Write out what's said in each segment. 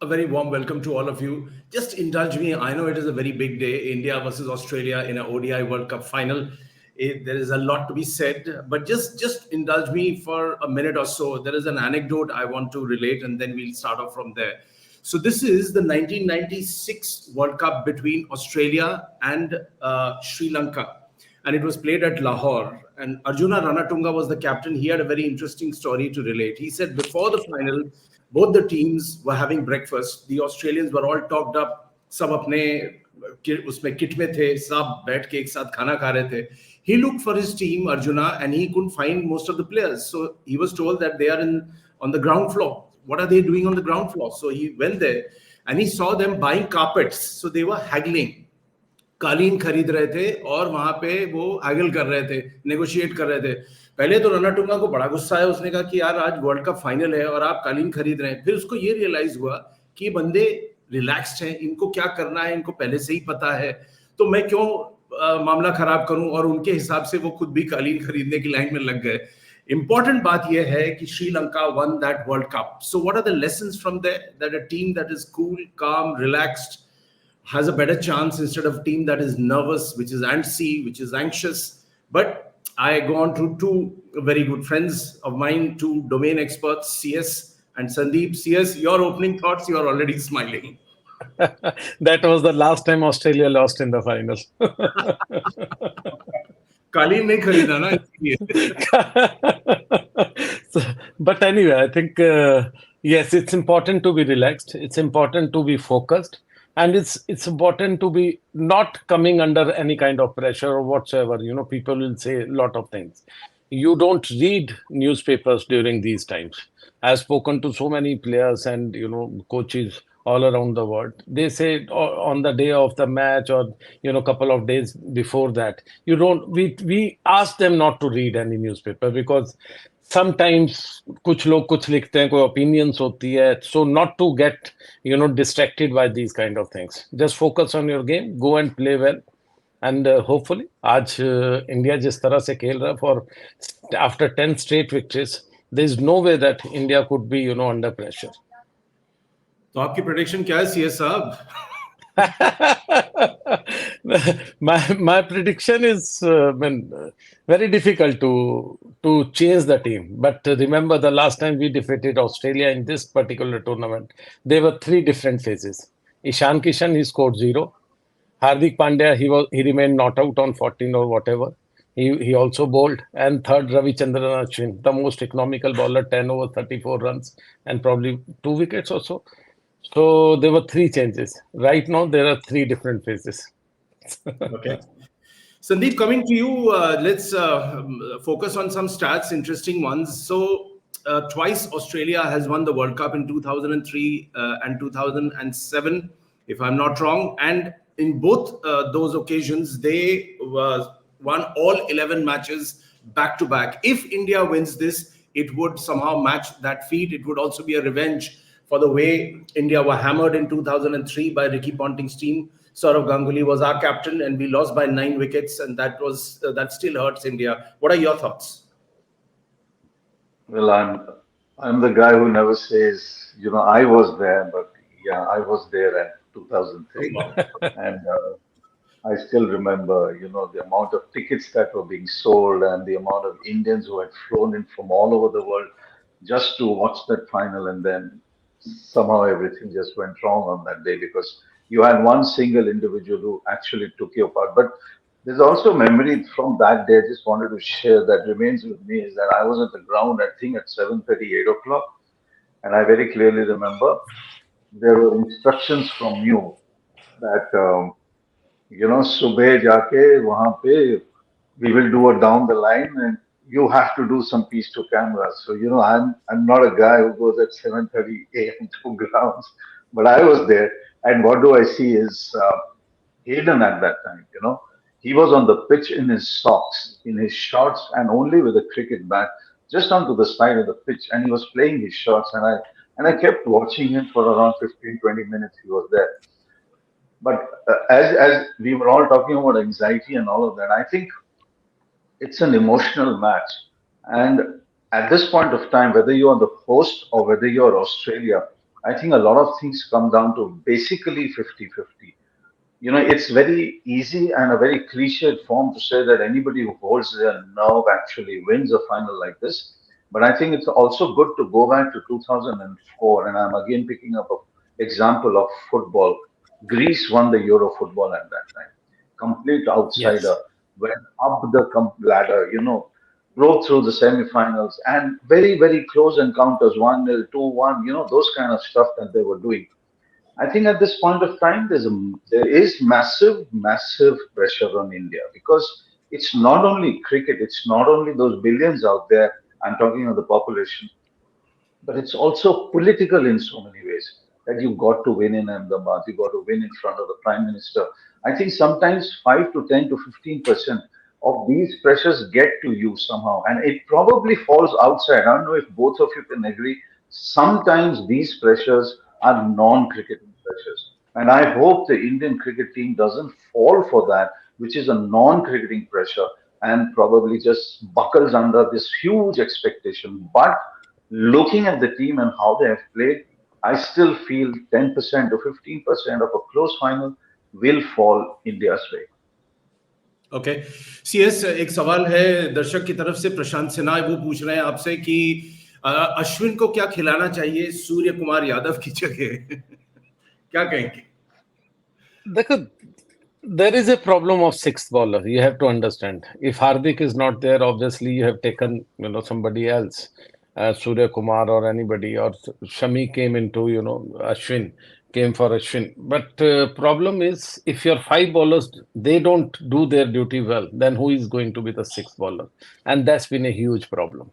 A very warm welcome to all of you. Just indulge me. I know it is a very big day. India versus Australia in a ODI World Cup final. There is a lot to be said, but just indulge me for a minute or so. There is an anecdote I want to relate, and then we'll start off from there. So this is the 1996 World Cup between Australia and Sri Lanka, and it was played at Lahore. And Arjuna Ranatunga was the captain. He had a very interesting story to relate. He said before the final, both the teams were having breakfast. The Australians were all talked up. सब अपने उसमें kit में थे, सब बैठ के एक साथ खाना खा रहे थे. He looked for his team, Arjuna, and he couldn't find most of the players. So he was told that they are on the ground floor. What are they doing on the ground floor? So he went there and he saw them buying carpets. So they were haggling. कालीन खरीद रहे थे और वहां पे वो Hegel कर रहे थे, नेगोशिएट कर रहे थे. पहले तो रनाटुंगा को बड़ा गुस्सा आया. उसने कहा कि यार आज वर्ल्ड कप फाइनल है और आप कालीन खरीद रहे हैं. फिर उसको ये रियलाइज हुआ कि ये बंदे रिलैक्स्ड हैं, इनको क्या करना है इनको पहले से ही पता है, तो मैं क्यों मामला खराब करूं. और उनके हिसाब से वो खुद भी कालीन खरीदने की लाइन में लग गए. इंपॉर्टेंट बात यह है कि Sri Lanka won that world cup. So what are the lessons from there? That a team that is cool, calm, relaxed has a better chance instead of a team that is nervous, which is antsy, which is anxious. But I go on to two very good friends of mine, two domain experts, CS and Sandeep. CS, your opening thoughts. You are already smiling. That was the last time Australia lost in the final. कालीन नहीं खरीदा ना इसलिए. But anyway, I think yes, it's important to be relaxed. It's important to be focused. And it's important to be not coming under any kind of pressure or whatsoever. You know, people will say a lot of things. You don't read newspapers during these times. I've spoken to so many players and, you know, coaches all around the world. They say on the day of the match or, you know, couple of days before that, we ask them not to read any newspaper because sometimes कुछ लोग कुछ लिखते हैं, कोई opinions होती है. So not to get, you know, distracted by these kind of things. Just focus on your game, go and play well. And hopefully आज India जिस तरह से खेल रहा है, for after 10 straight victories, there is no way that India could be, you know, under pressure. तो आपकी prediction क्या है CS साहब? my prediction is very difficult to change the team. But remember, the last time we defeated Australia in this particular tournament, there were 3 different phases. Ishan Kishan, he scored 0. Hardik Pandya, he remained not out on 14 or whatever. He also bowled. And third, Ravichandran Ashwin, the most economical bowler, 10 over 34 runs and probably 2 wickets or so. So there were 3 changes. Right now, there are 3 different phases. Okay. Sandeep, coming to you, let's focus on some stats, interesting ones. So twice Australia has won the World Cup in 2003 and 2007, if I'm not wrong. And in both those occasions, they won all 11 matches back to back. If India wins this, it would somehow match that feat. It would also be a revenge for the way India were hammered in 2003 by Ricky Ponting's team. Saurav Ganguly was our captain and we lost by 9 wickets, and that still hurts India. What are your thoughts? Well, I'm the guy who never says, you know, I was there, but yeah, I was there at 2003. And I still remember, you know, the amount of tickets that were being sold and the amount of Indians who had flown in from all over the world just to watch that final. And then somehow everything just went wrong on that day because you had one single individual who actually took your part. But there's also a memory from that day I just wanted to share that remains with me, is that I was at the ground, I think at 7:30, 8 o'clock. And I very clearly remember there were instructions from you that, you know, subah jaake wahan pe we will do a down the line and you have to do some piece to camera. So, you know, I'm not a guy who goes at 7:30 a.m. to grounds, but I was there. And what do I see is Hayden at that time, you know, he was on the pitch in his socks, in his shorts, and only with a cricket bat, just onto the side of the pitch. And he was playing his shots. And I kept watching him for around 15, 20 minutes. He was there. But as we were all talking about anxiety and all of that, I think it's an emotional match. And at this point of time, whether you're the host or whether you're Australia, I think a lot of things come down to basically 50-50. It's very easy and a very cliched form to say that anybody who holds their nerve actually wins a final like this. But I think it's also good to go back to 2004, and I'm again picking up an example of football. Greece won the Euro football at that time. Complete outsider, Yes. went up the ladder, broke through the semi-finals, and very, very close encounters, 1-0, 2-1, those kind of stuff that they were doing. I think at this point of time, there is massive, massive pressure on India because it's not only cricket, it's not only those billions out there. I'm talking of the population, but it's also political in so many ways that you've got to win in Ahmedabad, you've got to win in front of the Prime Minister. I think sometimes 5 to 10 to 15% of these pressures get to you somehow, and it probably falls outside. I don't know if both of you can agree. Sometimes these pressures are non-cricketing pressures, and I hope the Indian cricket team doesn't fall for that, which is a non-cricketing pressure, and probably just buckles under this huge expectation. But looking at the team and how they have played, I still feel 10% to 15% of a close final will fall India's way. Okay CS, एक सवाल है दर्शक की तरफ से, प्रशांत सिन्हा वो पूछ रहे हैं आपसे कि अश्विन को क्या खिलाना चाहिए सूर्य कुमार यादव की जगह? क्या कहेंगे? देखो, there is a problem of sixth bowler. You have to understand. If Hardik is not there, obviously you have taken somebody else, Surya Kumar or anybody, or Shami came into Ashwin came for Ashwin. But problem is, if your five bowlers they don't do their duty well, then who is going to be the sixth bowler? And that's been a huge problem.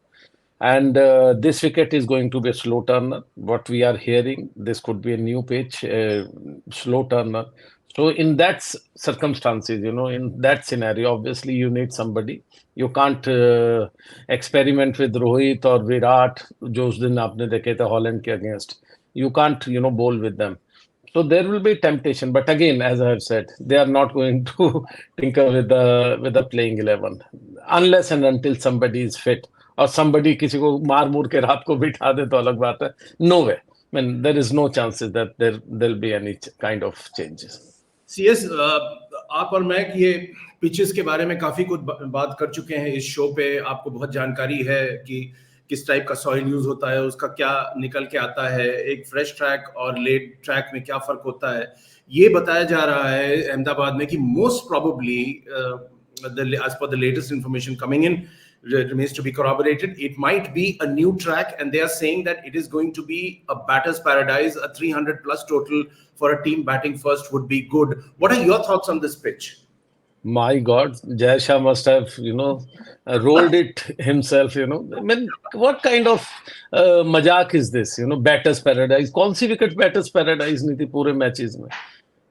And this wicket is going to be a slow turner. What we are hearing, this could be a new pitch, slow turner. So in that circumstances, in that scenario, obviously you need somebody. You can't experiment with Rohit or Virat, जो उस दिन आपने देखे थे Holland के against. You can't, bowl with them. So there will be temptation, but again, as I have said, they are not going to tinker with the playing 11 unless and until somebody is fit or somebody किसी को मार मूर के रात को बिठा दे तो अलग बात है. No way. I mean, there is no chances that there'll be any kind of changes. CS, आप और मैं ये पिचेस के बारे में काफी कुछ बात कर चुके हैं इस शो पे. आपको बहुत जानकारी है कि किस टाइप का सॉइल यूज होता है, उसका क्या निकल के आता है, एक फ्रेश ट्रैक और लेट ट्रैक में क्या फर्क होता है. ये बताया जा रहा है अहमदाबाद में कि most probably as per the latest information coming in, remains to be corroborated, it might be a new track, and they are saying that it is going to be a batter's paradise. A 300 plus total for a team batting first would be good. What are your thoughts on this pitch? My God, Jai Shah must have, rolled it himself, I mean, what kind of majak is this, batter's paradise? कौन सी wicket batter's paradise नहीं थी पूरे matches में?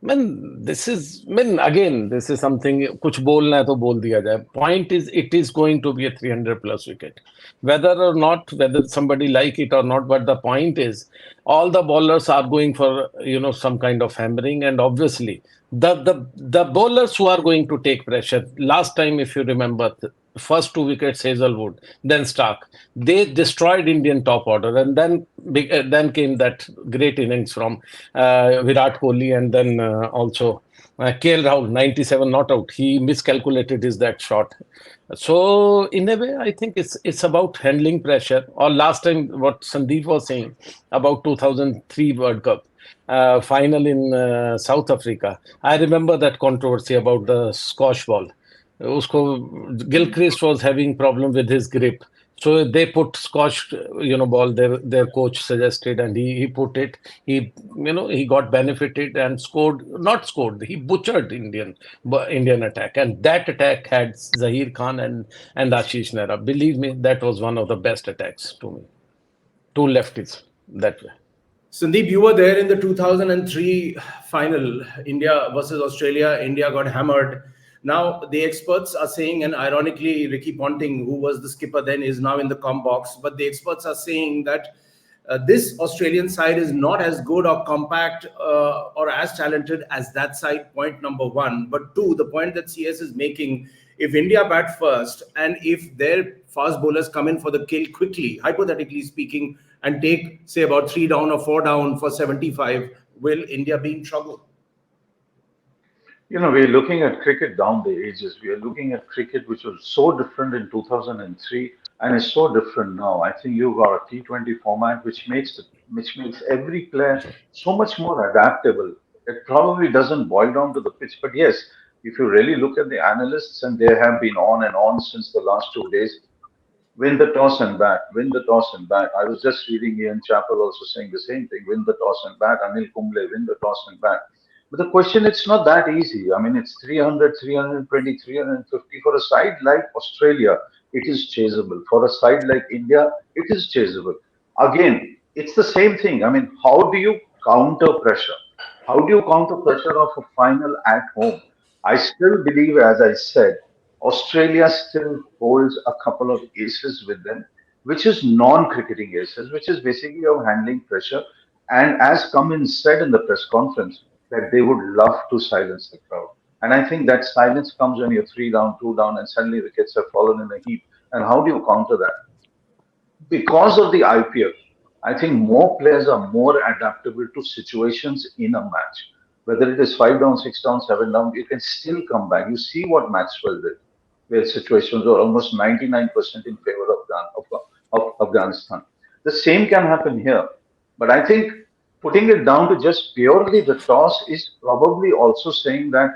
Again, this is something, कुछ बोलना है तो बोल दिया जाए. Point is, it is going to be a 300 plus wicket. Whether or not, whether somebody like it or not, but the point is, all the bowlers are going for, some kind of hammering, and obviously, the bowlers who are going to take pressure. Last time, if you remember, first 2 wickets Hazelwood, then Stark. They destroyed Indian top order, and then came that great innings from Virat Kohli, and then also KL Rahul, 97 not out. He miscalculated that shot. So in a way, I think it's about handling pressure. Or last time, what Sandeep was saying about 2003 World Cup. Final in South Africa. I remember that controversy about the squash ball. Gilchrist was having problem with his grip, so they put squash, ball. Their coach suggested, and he put it. He got benefited and scored. Not scored. He butchered Indian attack, and that attack had Zahir Khan and Ashish Nehra. Believe me, that was one of the best attacks to me. 2 lefties that way. Sandeep, you were there in the 2003 final, India versus Australia. India got hammered. Now, the experts are saying, and ironically, Ricky Ponting, who was the skipper then, is now in the com box. But the experts are saying that this Australian side is not as good or compact or as talented as that side, point number 1. But 2, the point that CS is making, if India bat first and if their fast bowlers come in for the kill quickly, hypothetically speaking, and take, say, about 3 down or 4 down for 75, will India be in trouble? We're looking at cricket down the ages. We are looking at cricket which was so different in 2003 and is so different now. I think you've got a T20 format which makes every player so much more adaptable. It probably doesn't boil down to the pitch, but yes, if you really look at the analysts, and they have been on and on since the last 2 days, win the toss and bat, win the toss and bat. I was just reading Ian Chappell also saying the same thing, win the toss and bat. Anil Kumble, win the toss and bat. But the question, it's not that easy. I mean, it's 300, 320, 350. For a side like Australia, it is chaseable. For a side like India, it is chaseable. Again, it's the same thing. I mean, how do you counter pressure? How do you counter pressure of a final at home? I still believe, as I said, Australia still holds a couple of aces with them, which is non-cricketing aces, which is basically of handling pressure. And as Cummins said in the press conference, that they would love to silence the crowd. And I think that silence comes when you're 3 down, 2 down, and suddenly wickets have fallen in a heap. And how do you counter that? Because of the IPL, I think more players are more adaptable to situations in a match. Whether it is 5 down, 6 down, 7 down, you can still come back. You see what Maxwell did, where situations were almost 99% in favor of Afghanistan. The same can happen here. But I think putting it down to just purely the toss is probably also saying that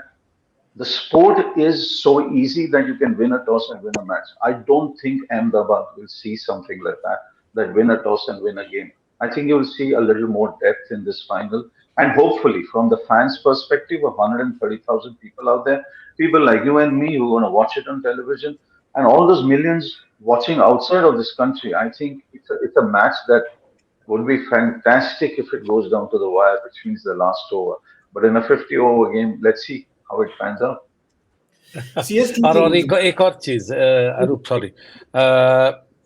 the sport is so easy that you can win a toss and win a match. I don't think Ahmedabad will see something like that win a toss and win a game. I think you will see a little more depth in this final. And hopefully, from the fans' perspective of 130,000 people out there, people like you and me who are going to watch it on television, and all those millions watching outside of this country, I think it's a match that would be fantastic if it goes down to the wire, which means the last over. But in a 50-over game, let's see how it pans out. और एक और चीज अरूप sorry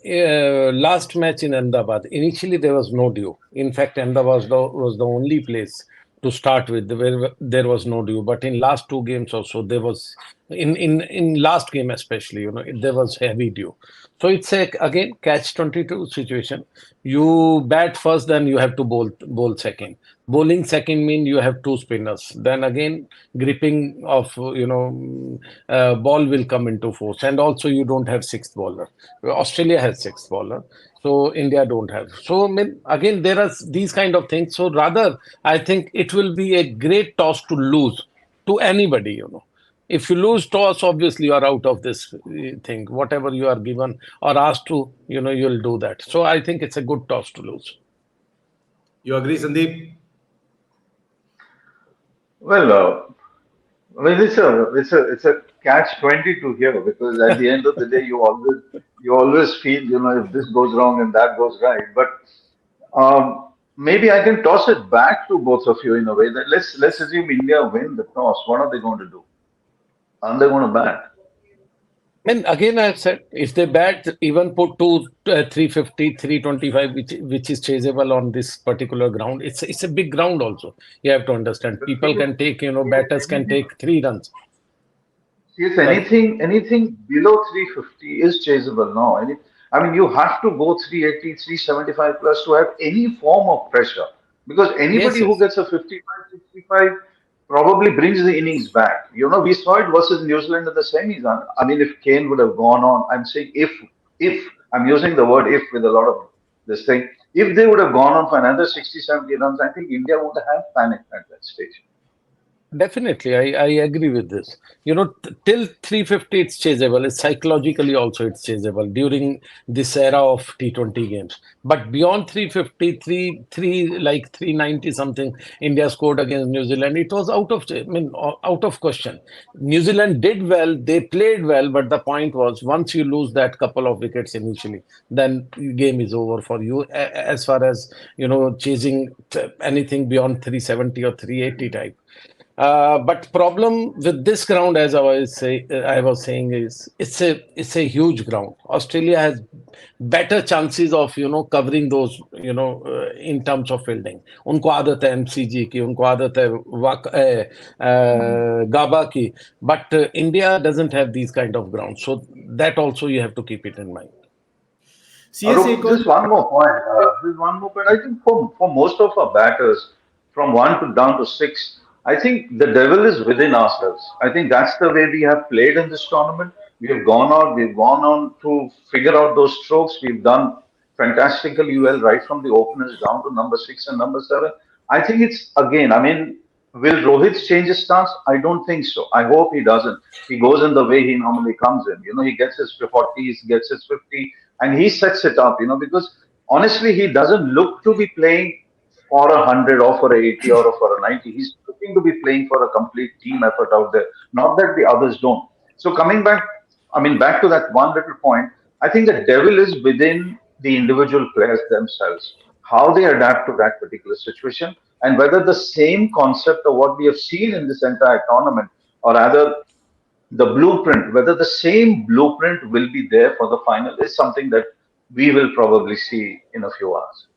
last match in Ahmedabad, initially there was no dew. In fact, Ahmedabad was the only place to start with where there was no dew. But in last 2 games also, there was in last game especially, there was heavy dew. So it's again catch-22 situation. You bat first, then you have to bowl second. Bowling second means you have 2 spinners. Then again, gripping of ball will come into force, and also you don't have 6th bowler. Australia has 6th bowler, so India don't have. So again, there are these kind of things. So rather, I think it will be a great toss to lose to anybody. If you lose toss, obviously you are out of this thing. Whatever you are given or asked to, you'll do that. So I think it's a good toss to lose. You agree, Sandeep? Well, I mean, it's a catch-22 here, because at the end of the day, you always feel, if this goes wrong and that goes right. But maybe I can toss it back to both of you in a way that let's assume India win the toss. What are they going to do? Are they going to bat? And again, I've said, if they bat, even put to 350, 325, which is chaseable on this particular ground, it's a big ground also. You have to understand. People can take, batters can take 3 runs. Yes, anything below 350 is chaseable now. I mean, you have to go 380, 375 plus to have any form of pressure. Because anybody who gets a 55, 65 probably brings the innings back. We saw it versus New Zealand in the semis. I mean, if Kane would have gone on, I'm saying if I'm using the word if with a lot of this thing, if they would have gone on for another 60, 70 runs, I think India would have panicked at that stage. Definitely, I agree with this. Till 350, it's chaseable. It's psychologically also it's chaseable during this era of T20 games. But beyond 350, 390 something, India scored against New Zealand. It was out of question. New Zealand did well. They played well. But the point was, once you lose that couple of wickets initially, then game is over for you. As far as, chasing anything beyond 370 or 380 type. But problem with this ground, as I was saying, is it's a huge ground. Australia has better chances of covering those in terms of fielding. उनको आदत है MCG की, उनको आदत है Gaba की, but India doesn't have these kind of grounds. So that also you have to keep it in mind. CS Arup, एक और just one more point. Just one more point. I think for most of our batters, from one to down to six, I think the devil is within ourselves. I think that's the way we have played in this tournament. We have gone out, we've gone on to figure out those strokes. We've done fantastically well right from the openers down to number six and number seven. I think it's again, I mean, will Rohit change his stance? I don't think so. I hope he doesn't. He goes in the way he normally comes in. You know, he gets his 40s, gets his 50, and he sets it up, you know, because honestly, he doesn't look to be playing for 100 or for a 80 or for a 90. He's looking to be playing for a complete team effort out there. Not that the others don't. So coming back, I mean, back to that one little point, I think the devil is within the individual players themselves, how they adapt to that particular situation, and whether the same concept of what we have seen in this entire tournament, or rather the blueprint, whether the same blueprint will be there for the final, is something that we will probably see in a few hours.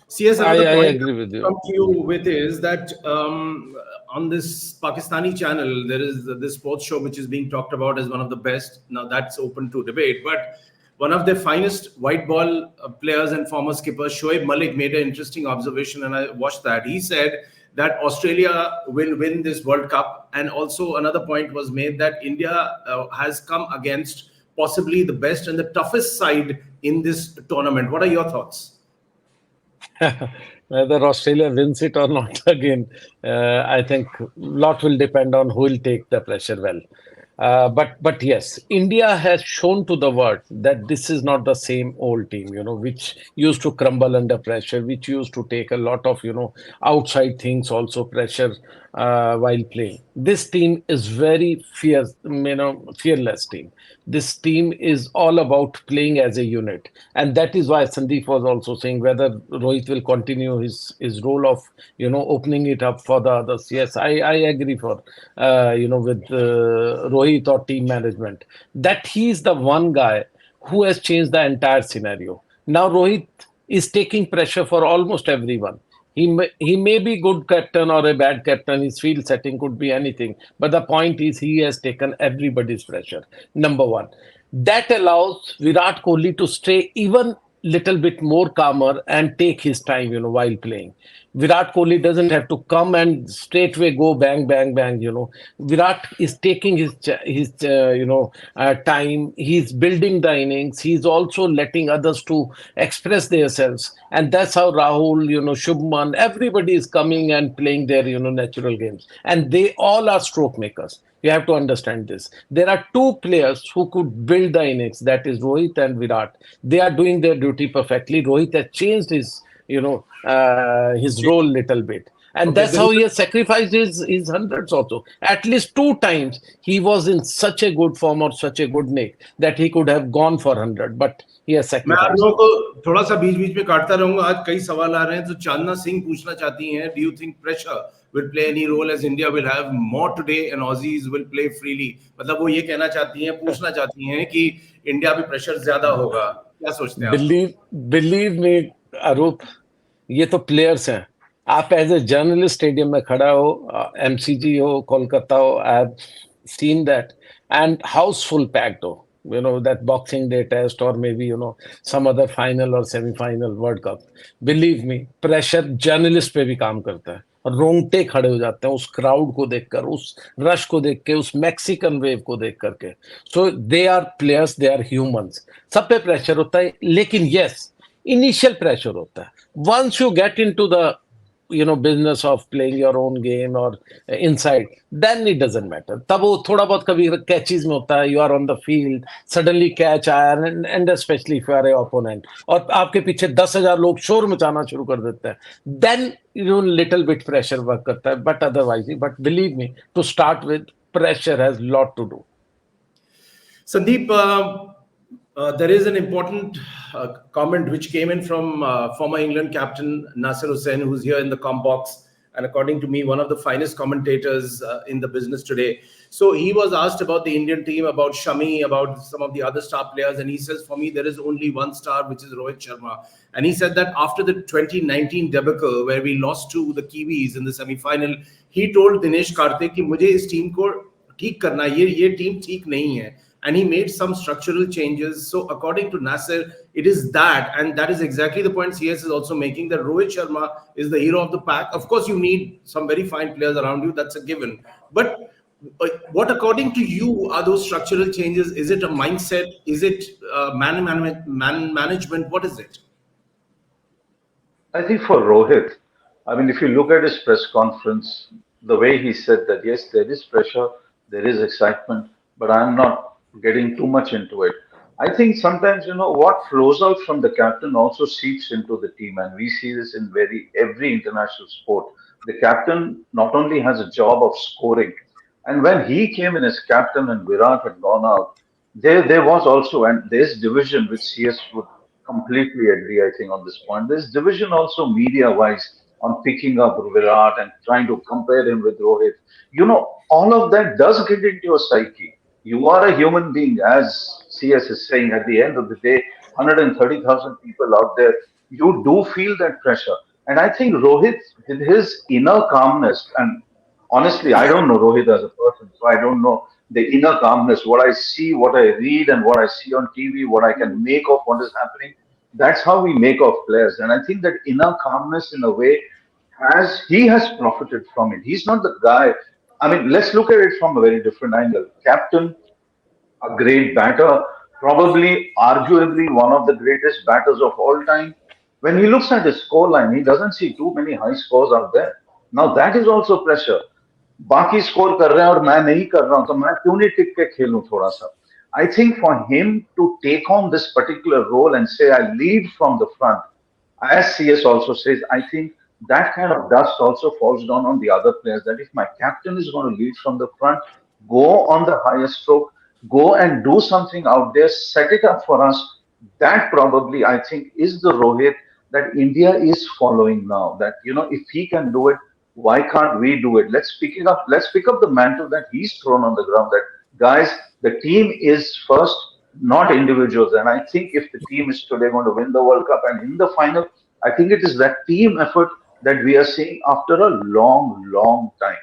CS, I another point agree with you. come to you with is that on this Pakistani channel, there is this sports show which is being talked about as one of the best. Now that's open to debate, but one of the finest white ball players and former skipper, Shoaib Malik, made an interesting observation, and I watched that. He said that Australia will win this World Cup, and also another point was made that India has come against possibly the best and the toughest side in this tournament. What are your thoughts? Whether Australia wins it or not, again, I think a lot will depend on who will take the pressure well. But yes, India has shown to the world that this is not the same old team, you know, which used to crumble under pressure, which used to take a lot of, you know, outside things, also pressure while playing. This team is very fierce, you know, fearless team. This team is all about playing as a unit, and that is why Sandeep was also saying whether Rohit will continue his role of, you know, opening it up for the others. Yes, I agree for you know, with Rohit or team management, that he's the one guy who has changed the entire scenario. Now Rohit is taking pressure for almost everyone. He may be good captain or a bad captain. His field setting could be anything. But the point is he has taken everybody's pressure. Number one. That allows Virat Kohli to stay even little bit more calmer and take his time, you know, while playing. Virat Kohli doesn't have to come and straight away go bang, bang, bang, you know. Virat is taking his time. He's building the innings. He's also letting others to express themselves. And that's how Rahul, you know, Shubman, everybody is coming and playing their, you know, natural games. And they all are stroke makers. You have to understand this. There are two players who could build the innings. That is Rohit and Virat. They are doing their duty perfectly. Rohit has changed his, you know, his role little bit. And that's how he has sacrificed his hundreds also. At least two times he was in such a good form or such a good nick that he could have gone for 100. But he has मैं आप sacrificed. लोगों को थोड़ा सा बीच बीच में काटता रहूंगा. आज कई सवाल आ रहे हैं, तो चांदना सिंह पूछना चाहती हैं, do you think pressure will play any role as India will have more today and Aussies will play freely? मतलब वो ये कहना चाहती हैं, पूछना चाहती हैं कि इंडिया पे प्रेशर ज्यादा होगा. क्या सोचते हैं आप? Believe me, Arup, ये तो प्लेयर्स हैं. आप एज ए जर्नलिस्ट स्टेडियम में खड़ा हो, एमसीजी हो, कोलकाता हो, I have seen that, and Housefull packed हो, you know, that Boxing Day test or maybe, you know, some other final or semi-final World Cup. Believe me, pressure journalist पे भी काम करता है. रोंगटे खड़े हो जाते हैं उस क्राउड को देखकर, उस रश को देख के, उस मैक्सिकन वेव को देख करके. So they are players, they are humans. सब पे प्रेशर होता है, लेकिन यस, इनिशियल प्रेशर होता है. Once you get into the, you know, business of playing your own game or inside, then it doesn't matter. तब वो थोड़ा बहुत कभी catches में होता है, you are on the field, suddenly catch आया, and especially if you are a opponent, और आपके पीछे 10,000 लोग शोर मचाना शुरू कर देते हैं, then you know, little bit pressure work करता है, but otherwise, but believe me, to start with, pressure has lot to do. Sandeep, there is an important comment which came in from former England captain Nasser Hussain, who's here in the com box, and according to me, one of the finest commentators in the business today. So he was asked about the Indian team, about Shami, about some of the other star players, and he says, for me, there is only one star, which is Rohit Sharma. And he said that after the 2019 debacle, where we lost to the Kiwis in the semi-final, he told Dinesh Karthik कि मुझे इस team को ठीक करना है, ये team ठीक नहीं है. and he made some structural changes. So according to Nasser, it is that, and that is exactly the point CS is also making, that Rohit Sharma is the hero of the pack. Of course, you need some very fine players around you, that's a given. But what, according to you, are those structural changes? Is it a mindset? Is it man management? What is it? I think for Rohit, I mean, if you look at his press conference, the way he said that, yes, there is pressure, there is excitement, but I'm not getting too much into it. I think sometimes, what flows out from the captain also seeps into the team, and we see this in every international sport. The captain not only has a job of scoring, and when he came in as captain and Virat had gone out, there was also, and there's division which CS would completely agree, I think, on this point. There's division also media-wise on picking up Virat and trying to compare him with Rohit. All of that does get into your psyche. You are a human being, as CS is saying, at the end of the day, 130,000 people out there, you do feel that pressure. And I think Rohit, with his inner calmness, and honestly, I don't know Rohit as a person, so I don't know the inner calmness, what I see, what I read, and what I see on TV, what I can make of what is happening. That's how we make of players. And I think that inner calmness, in a way, he has profited from it. He's not the guy. I mean, let's look at it from a very different angle. Captain, a great batter, probably arguably one of the greatest batters of all time. When he looks at his scoreline, he doesn't see too many high scores out there. Now that is also pressure. बाकी score कर रहे हैं और मैं नहीं कर रहा हूं तो मैं क्यों नहीं टिक के खेलूं थोड़ा सा. I think for him to take on this particular role and say I lead from the front, as CS also says, I think that kind of dust also falls down on the other players, that if my captain is going to lead from the front, go on the highest stroke, go and do something out there, set it up for us. That probably, I think, is the Rohit that India is following now. That, if he can do it, why can't we do it? Let's pick it up. Let's pick up the mantle that he's thrown on the ground. That, guys, the team is first, not individuals. And I think if the team is today going to win the World Cup and in the final, I think it is that team effort that we are seeing after a long, long time.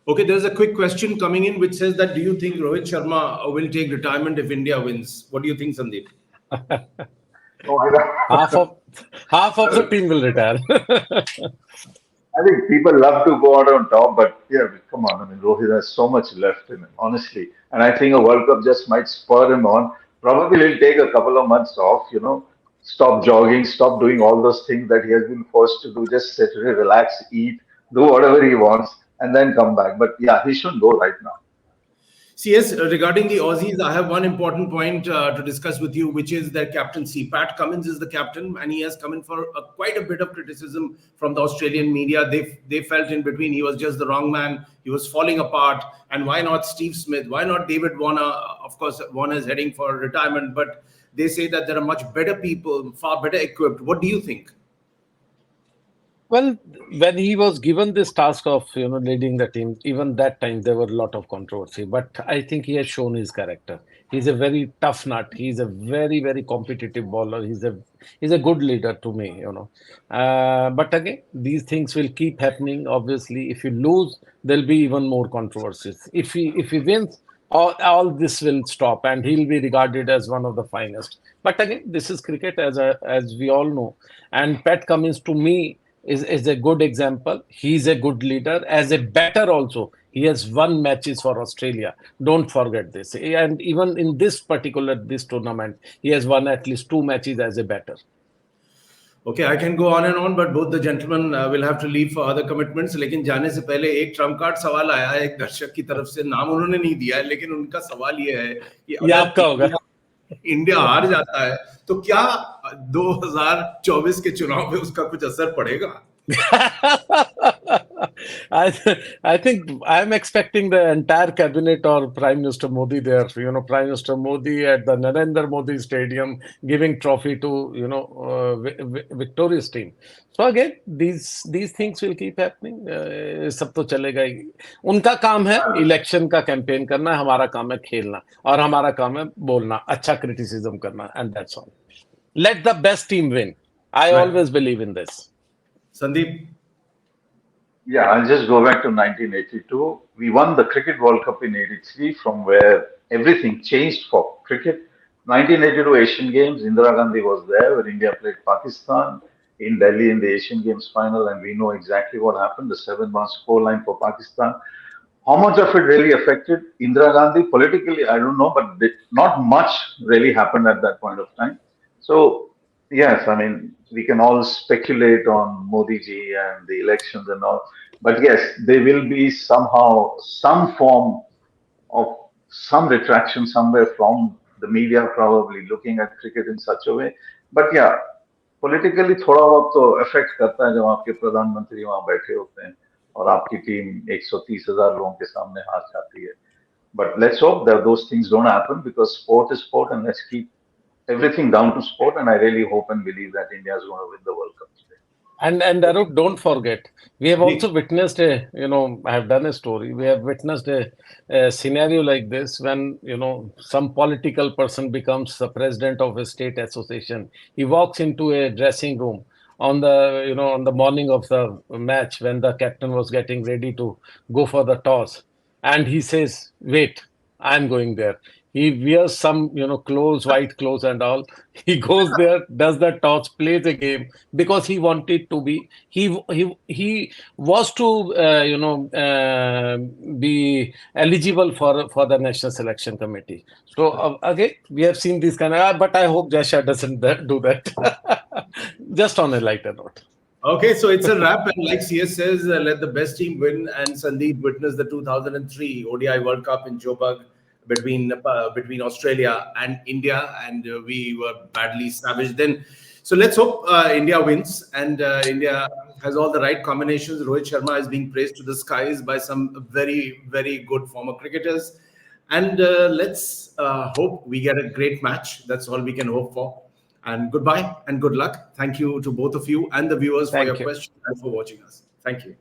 Okay, there's a quick question coming in which says that, do you think Rohit Sharma will take retirement if India wins? What do you think, Sandeep? half of the team will retire. I think people love to go out on top, but yeah, come on. I mean, Rohit has so much left in him, honestly. And I think a World Cup just might spur him on. Probably he'll take a couple of months off, stop jogging, stop doing all those things that he has been forced to do. Just sit, relax, eat, do whatever he wants, and then come back. But yeah, he shouldn't go right now. CS, regarding the Aussies, I have one important point to discuss with you, which is their captaincy. Pat Cummins is the captain, and he has come in for quite a bit of criticism from the Australian media. They felt in between he was just the wrong man. He was falling apart. And why not Steve Smith? Why not David Warner? Of course, Warner is heading for retirement, but they say that there are much better people, far better equipped. What do you think? Well, when he was given this task of leading the team, even that time there were a lot of controversy. But I think he has shown his character. He's a very tough nut. He's a very, very competitive bowler. He's a good leader to me. But again, these things will keep happening. Obviously, if you lose, there'll be even more controversies. If he wins, all this will stop, and he'll be regarded as one of the finest. But again, this is cricket, as we all know. And Pat Cummins, to me, is a good example. He's a good leader. As a batter also, he has won matches for Australia. Don't forget this. And even in this tournament, he has won at least 2 matches as a batter. Okay, I can go on and on, but both the gentlemen will have to leave for other commitments. लेकिन जाने से पहले एक Trump card सवाल आया है एक दर्शक की तरफ से. नाम उन्होंने नहीं दिया है, लेकिन उनका सवाल ये है कि ये आपका होगा. इंडिया हार जाता है तो क्या 2024 के चुनाव पे उसका कुछ असर पड़ेगा? I think I'm expecting the entire cabinet or Prime Minister Modi there. Prime Minister Modi at the Narendra Modi Stadium giving trophy to victorious team. So again, these things will keep happening. सब तो चलेगा ही. उनका काम है election का campaign करना, हमारा काम है खेलना, और हमारा काम है बोलना, अच्छा क्रिटिसिज्म करना, and that's all. Let the best team win. I always believe in this. Sandeep? Yeah, I'll just go back to 1982. We won the Cricket World Cup in 83, from where everything changed for cricket. 1982 Asian Games, Indira Gandhi was there when India played Pakistan in Delhi in the Asian Games final, and we know exactly what happened. The 7-1 scoreline for Pakistan. How much of it really affected Indira Gandhi politically? I don't know, but not much really happened at that point of time. So, yes, I mean, we can all speculate on Modi ji and the elections and all, but yes, there will be somehow some form of some retraction somewhere from the media probably looking at cricket in such a way. But yeah, politically थोड़ा बहुत तो affect करता है जब आपके प्रधानमंत्री वहां बैठे होते हैं और आपकी टीम 130,000 लोगों के सामने हार जाती है. But let's hope that those things don't happen, because sport is sport, and let's keep everything down to sport. And I really hope and believe that India is going to win the World Cup today. And Arup, don't forget, we have also witnessed I have done a story. We have witnessed a scenario like this when, some political person becomes the president of a state association. He walks into a dressing room on the, on the morning of the match when the captain was getting ready to go for the toss. And he says, wait, I'm going there. He wears some, clothes, white clothes and all. He goes there, does the toss, plays a game because he wanted to be. He was to, be eligible for the National Selection Committee. So again, we have seen this kind of. But I hope Jasha doesn't do that. Just on a lighter note. Okay, so it's a wrap, and like CS says, let the best team win. And Sandeep witnessed the 2003 ODI World Cup in Joburg between Australia and India, and we were badly savaged then. So let's hope India wins, and India has all the right combinations. Rohit Sharma is being praised to the skies by some very, very good former cricketers, and let's hope we get a great match. That's all we can hope for. And goodbye and good luck. Thank you to both of you and the viewers for your questions and for watching us. Thank you.